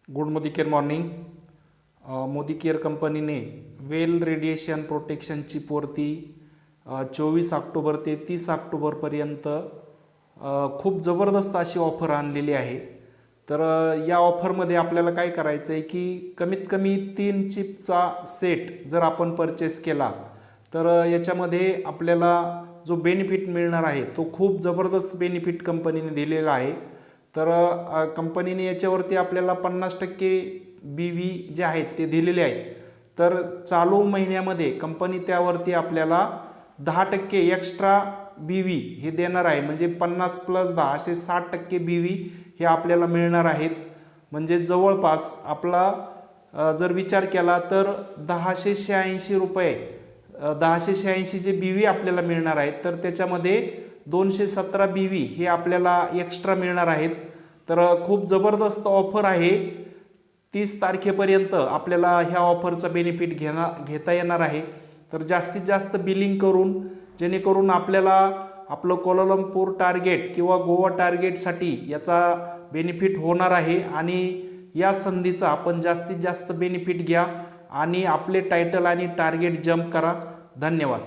Good Modi care morning. Modi care कंपनीने वेल radiation प्रोटेक्शनची पूर्ती 24 October ते 30 ऑक्टोबरपर्यंत खूप जबरदस्त अशी ऑफर आणलेली आहे. तर या ऑफरमध्ये आपल्याला काय करायचं आहे की कमीत कमी 3 चिपचा सेट जर आपण परचेस केला तर याच्यामध्ये आपल्याला जो बेनिफिट मिळणार आहे तो खूप जबरदस्त बेनिफिट कंपनीने दिलेला आहे. तर कंपनीने याच्यावरती आपल्याला 50% BV जे आहेत ते दिलेले आहेत. तर चालू महिन्यामध्ये कंपनी त्यावरती आपल्याला 10% एक्स्ट्रा BV हे देणार आहे. म्हणजे 50 + 10 असे 60% BV हे आपल्याला मिळणार आहेत. म्हणजे जवळपास आपला जर विचार केला तर 1086 रुपये 1086 जे BV आपल्याला मिळणार आहेत तर त्याच्यामध्ये 217 BV हे आपल्याला एक्स्ट्रा मिळणार आहेत. तर खूप जबरदस्त ऑफर आहे. 30 तारखेपर्यंत आपल्याला ह्या ऑफरचा बेनिफिट घेता येणार आहे. तर जास्तीत जास्त बिलिंग करून जेणेकरून आपल्याला आपलं कोलालंपूर टार्गेट किंवा गोवा टार्गेटसाठी याचा बेनिफिट होणार आहे. आणि या संधीचा आपण जास्तीत जास्त बेनिफिट घ्या आणि आपले टायटल आणि टार्गेट जम्प करा. धन्यवाद.